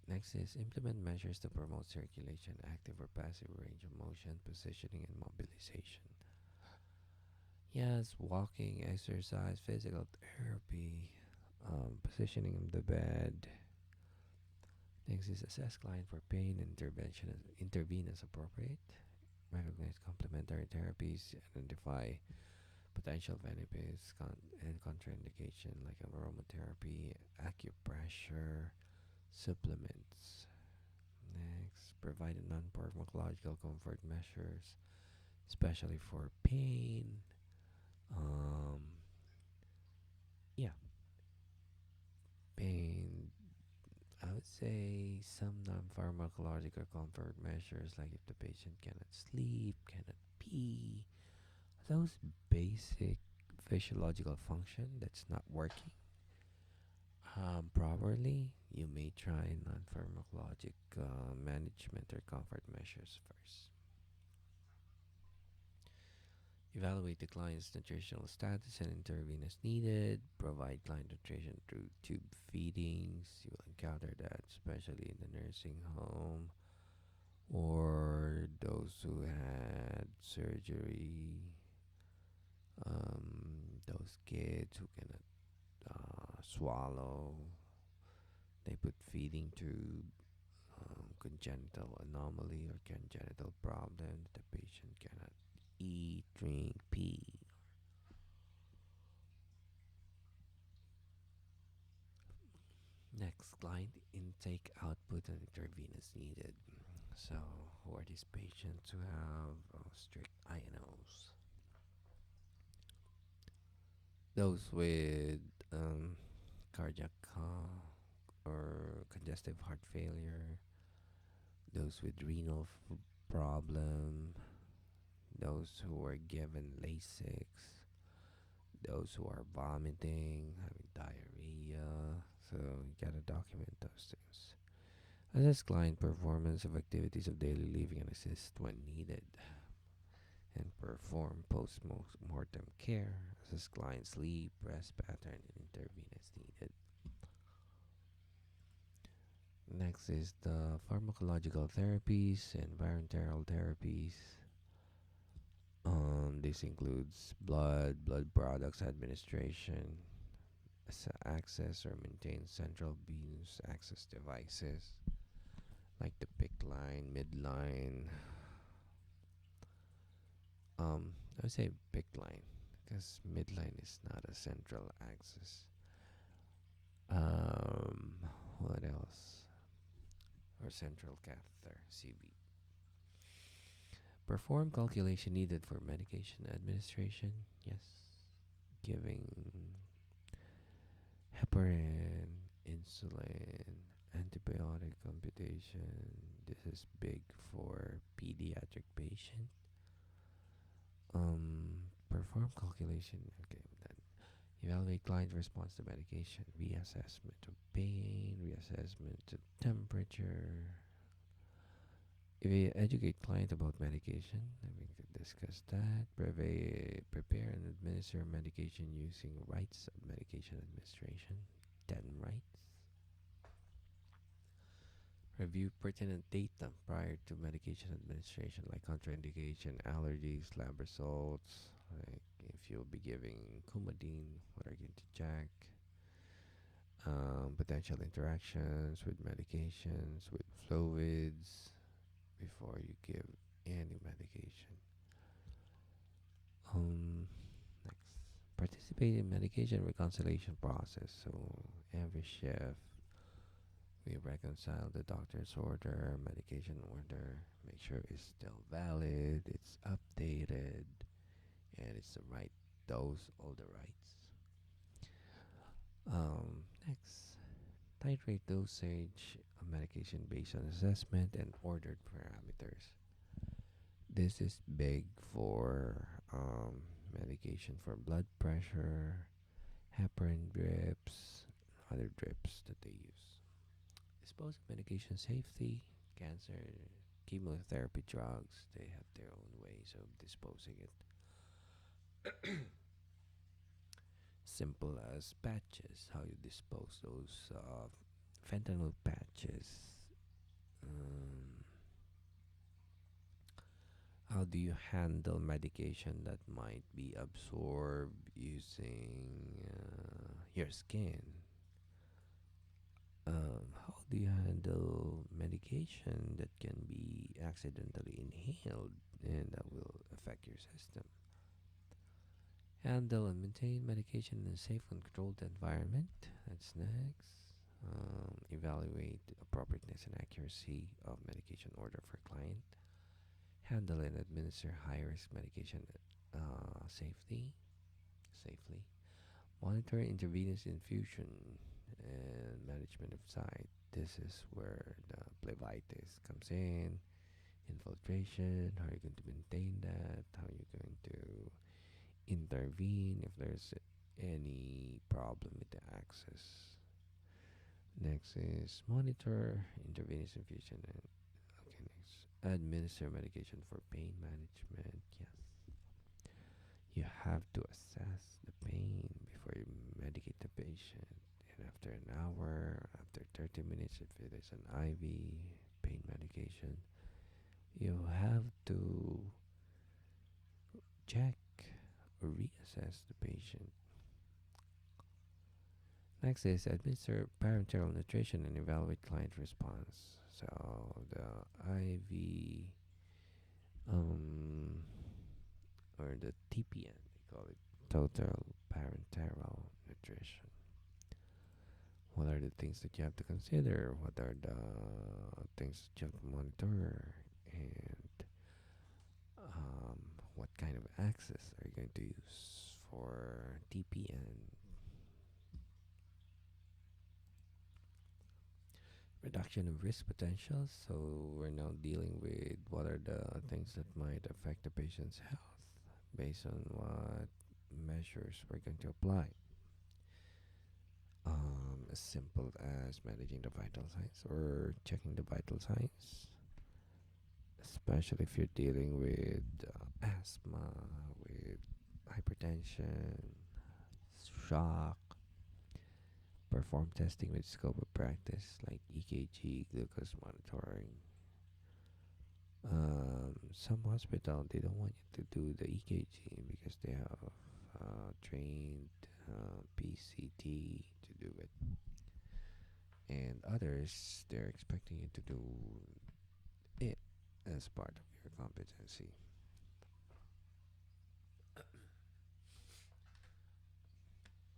Next is implement measures to promote circulation, active or passive range of motion, positioning, and mobilization. Yes, walking, exercise, physical therapy, positioning of the bed. Next is assess client for pain intervention, intervene as appropriate. Recognize complementary therapies, identify potential benefits and contraindication like aromatherapy, acupressure, supplements. Next, provide non-pharmacological comfort measures, especially for pain. Um, yeah, pain. I would say some non-pharmacological comfort measures, like if the patient cannot sleep, cannot pee, those basic physiological function that's not working, Properly, you may try non-pharmacologic management or comfort measures first. Evaluate the client's nutritional status and intervene as needed. Provide client nutrition through tube feedings. You will encounter that, especially in the nursing home or those who had surgery. Those kids who cannot swallow, they put feeding tube. Congenital anomaly or congenital problem. The patient cannot eat, drink, pee. Next, client intake, output, and intervenence needed. So, who are these patients who have strict INOs? Those with um, cardiac or congestive heart failure, those with renal problem, those who are given Lasix, those who are vomiting, having diarrhea. So you gotta document those things. Assess client performance of activities of daily living and assist when needed. And perform post-mortem care. Assess client sleep, rest pattern, and intervene as needed. Next is the pharmacological therapies, environmental therapies. This includes blood products administration, access or maintain central venous access devices like the PIC line, midline. I would say PIC line because midline is not a central access. Um, what else? Or central catheter, CV. Perform calculation needed for medication administration. Yes. Giving heparin, insulin, antibiotic computation. This is big for pediatric patient. Perform calculation. Okay, then evaluate client response to medication. Reassessment of pain. Reassessment of temperature. If you educate client about medication, we could discuss that. Prepare and administer medication using rights of medication administration. 10 rights. Review pertinent data prior to medication administration, like contraindication, allergies, lab results. Like if you'll be giving Coumadin, what are you going to check? Potential interactions with medications, with fluids, before you give any medication. Next, participate in medication reconciliation process. So every shift, we reconcile the doctor's order, medication order, make sure it's still valid, it's updated, and it's the right dose, all the rights. Next, titrate dosage of medication based on assessment and ordered parameters. This is big for medication for blood pressure, heparin drips, other drips that they use. Dispose of medication safety, cancer, chemotherapy drugs, they have their own ways of disposing it. Simple as patches, how you dispose those fentanyl patches. Um, how do you handle medication that might be absorbed using your skin? How do you handle medication that can be accidentally inhaled and that will affect your system? Handle and maintain medication in a safe and controlled environment. That's next. Evaluate the appropriateness and accuracy of medication order for client. Handle and administer high-risk medication safely. Monitor intravenous infusion and management of site. This is where the plebitis comes in. Infiltration, how are you going to maintain that? How are you going to intervene if there's any problem with the access? Next is monitor intravenous infusion and okay, next administer medication for pain management. Yes, you have to assess the pain before you medicate the patient. And after an hour, after 30 minutes, if it is an IV pain medication, you have to check or reassess the patient. Next is administer parenteral nutrition and evaluate client response. So the IV um, or the TPN, they call it total parenteral nutrition. What are the things that you have to consider? What are the things that you have to monitor? And um, what kind of access are you going to use for TPN? Reduction of risk potential. So we're now dealing with what are the things that might affect the patient's health based on what measures we're going to apply. As simple as managing the vital signs or checking the vital signs, especially if you're dealing with asthma, with hypertension, shock. Perform testing with scope of practice like EKG, glucose monitoring. Some hospital they don't want you to do the EKG because they have trained PCT to do it, and others they're expecting you to do it as part of your competency.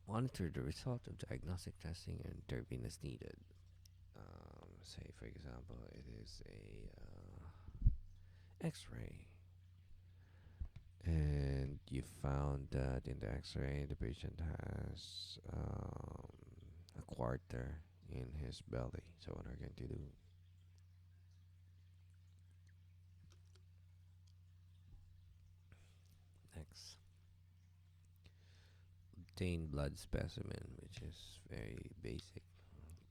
Monitor the result of diagnostic testing and intervene as needed. Say, for example, it is a X-ray, and you found that in the X-ray the patient has a quarter in his belly. So what are you going to do? Next, obtain blood specimen, which is very basic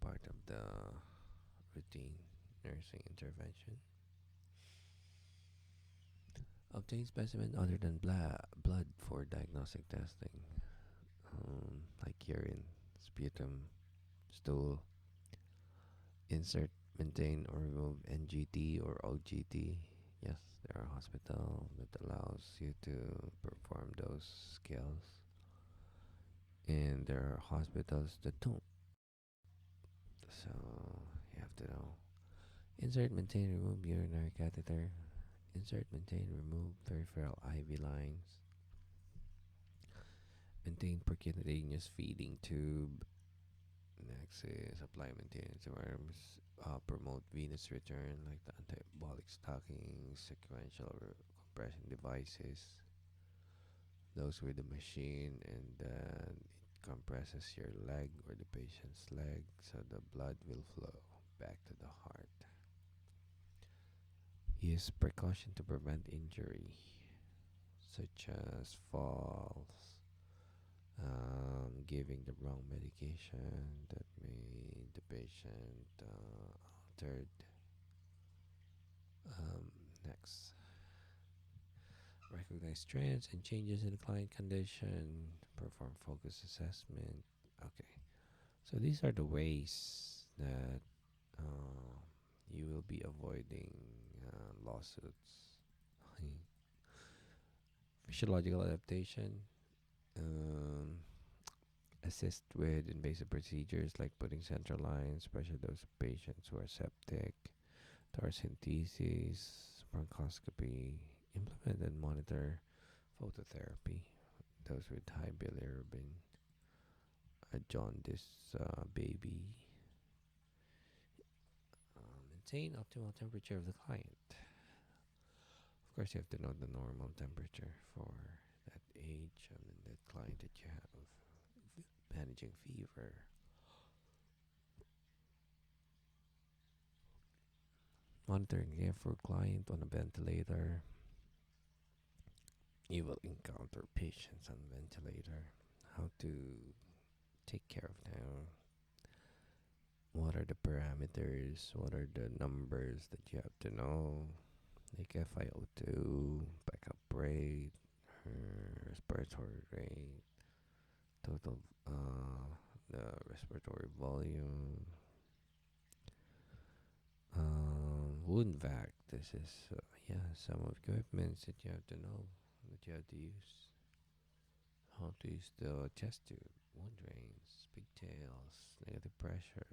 part of the routine nursing intervention. Obtain specimen other than blood for diagnostic testing, like urine, sputum, stool. Insert, maintain, or remove NGT or OGT. Yes, there are hospitals that allows you to perform those skills, and there are hospitals that don't. So you have to know. Insert, maintain, remove urinary catheter. Insert, maintain, remove peripheral IV lines. Maintain percutaneous feeding tube. Next is apply maintenance worms. Promote venous return like the antabolic stockings, sequential compression devices. Those with the machine, and then it compresses your leg or the patient's leg so the blood will flow back to the heart. Use precaution to prevent injury, such as falls, giving the wrong medication that made the patient altered. Next, recognize trends and changes in the client condition, perform focus assessment. Okay, so these are the ways that uh, you will be avoiding lawsuits. Physiological adaptation. Um, assist with invasive procedures like putting central lines, especially those patients who are septic, thoracentesis, bronchoscopy, implement and monitor phototherapy, those with high bilirubin, a jaundice baby, maintain optimal temperature of the client. Of course, you have to know the normal temperature for that age and that client that you have, managing fever. Monitoring care for client on a ventilator. You will encounter patients on ventilator. How to take care of them. What are the parameters? What are the numbers that you have to know? Like FiO2, backup rate, respiratory rate, total the respiratory volume, wound vac. This is some equipments that you have to know, that you have to use. How to use the chest tube, wound drains, pigtails, negative pressure.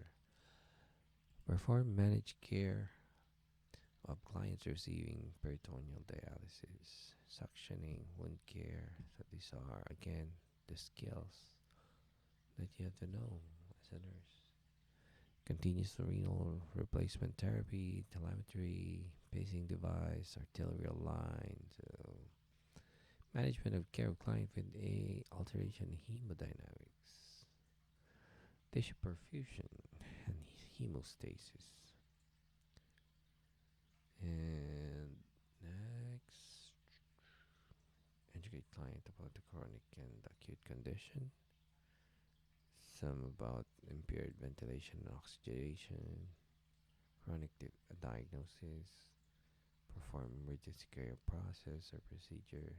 Perform managed care of clients receiving peritoneal dialysis, suctioning, wound care. So these are again the skills that you have to know as a nurse. Continuous renal replacement therapy, telemetry, pacing device, arterial line, so management of care of client with a alteration in hemodynamics, tissue perfusion, and hemostasis. And next, educate client about the chronic and acute condition. Some about impaired ventilation and oxygenation, chronic diagnosis, perform emergency care process or procedure,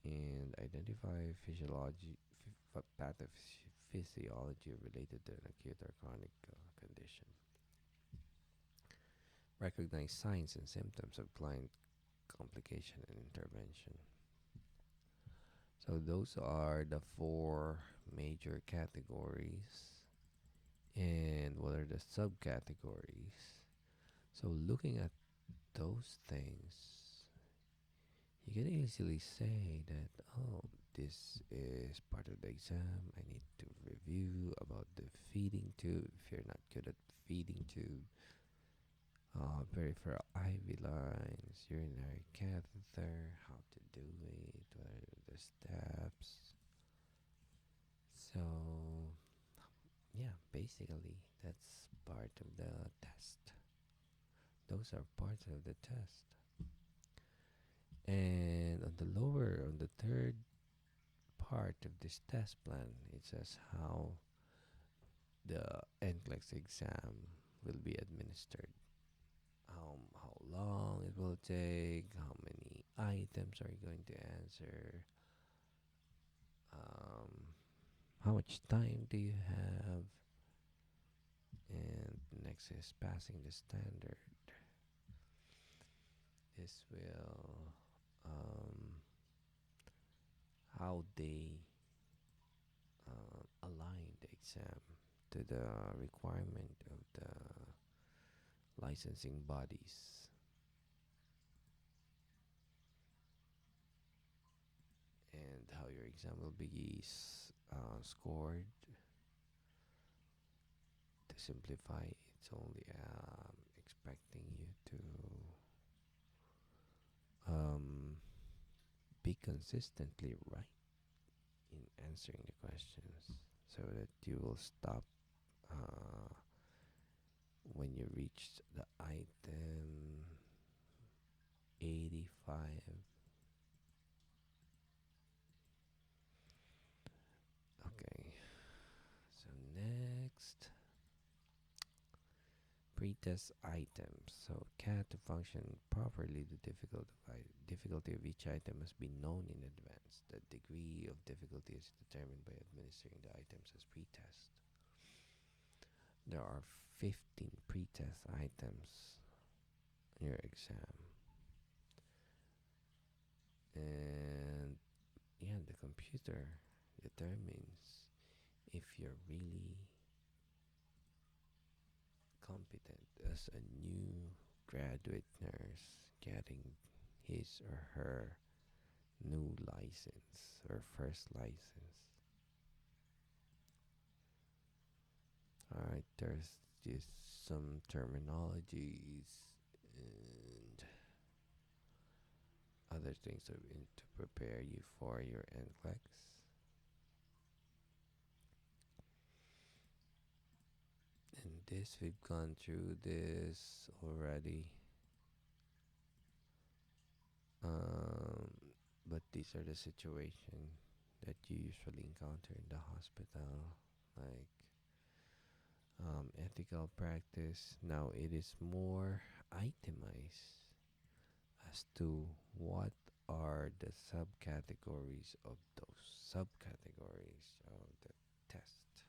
and identify pathophysiology related to an acute or chronic condition. Recognize signs and symptoms of client complication and intervention. So those are the four major categories. And what are the subcategories? So looking at those things, you can easily say that, oh, this is part of the exam. I need to review about the feeding tube. If you're not good at feeding tube, peripheral IV lines, urinary catheter, how to do it, what are the steps. So, yeah, basically, that's part of the test. Those are parts of the test. And on the lower, on the third part of this test plan, it says how the NCLEX exam will be administered. How long it will take, how many items are you going to answer, um, how much time do you have, and next is passing the standard. This will how they align the exam to the requirement of the licensing bodies, and how your exam will be scored. To simplify, it's only expecting you to be consistently right in answering the questions so that you will stop uh, when you reach the item 85. Okay, so next, pretest items. So CAT to function properly, the difficulty of each item must be known in advance. The degree of difficulty is determined by administering the items as pretest. There are 15 pretest items in your exam. And yeah, the computer determines if you're really competent as a new graduate nurse getting his or her new license or first license. Alright, there's just some terminologies and other things to prepare you for your NCLEX. And this, we've gone through this already. Um, but these are the situations that you usually encounter in the hospital, like Ethical practice, now it is more itemized as to what are the subcategories of those subcategories of the test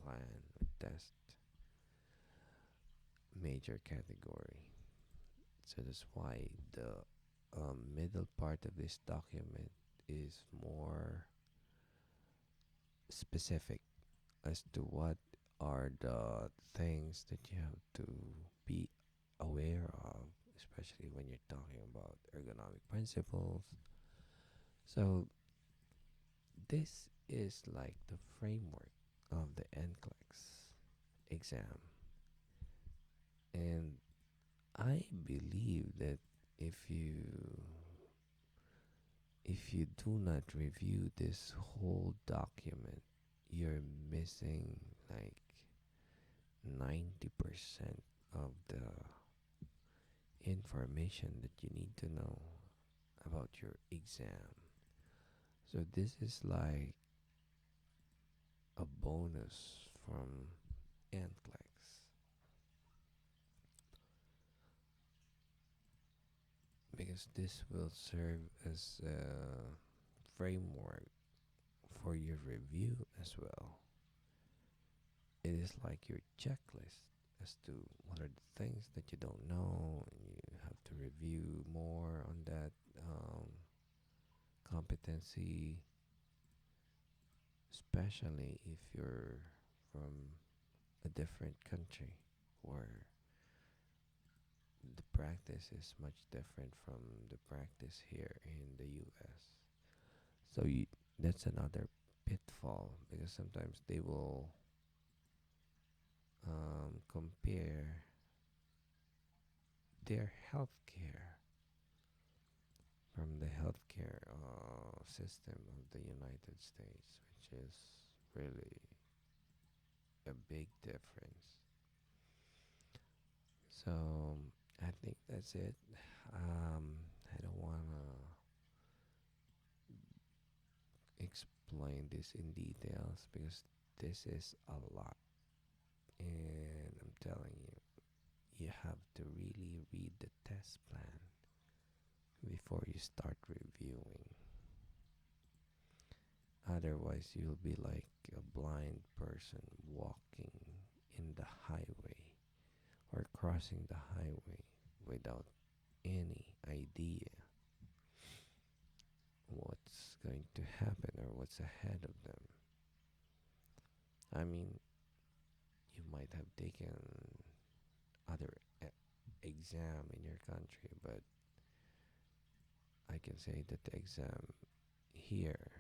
plan or test major category. So that's why the middle part of this document is more specific as to what are the things that you have to be aware of, especially when you're talking about ergonomic principles. So, this is like the framework of the NCLEX exam. And I believe that if you if you do not review this whole document, you're missing like 90% of the information that you need to know about your exam. So this is like a bonus from NCLEX because this will serve as a framework for your review as well. It is like your checklist as to what are the things that you don't know, and you have to review more on that competency, especially if you're from a different country where the practice is much different from the practice here in the US. So that's another pitfall because sometimes they will compare their healthcare from the healthcare system of the United States, which is really a big difference. So I think that's it. I don't want to explain this in details because this is a lot, and I'm telling you, you have to really read the test plan before you start reviewing. Otherwise, you'll be like a blind person walking in the highway or crossing the highway without any idea what's going to happen or what's ahead of them. I mean, you might have taken other exam in your country, but I can say that the exam here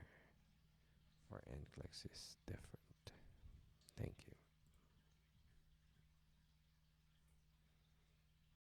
for NCLEX is different. Thank you.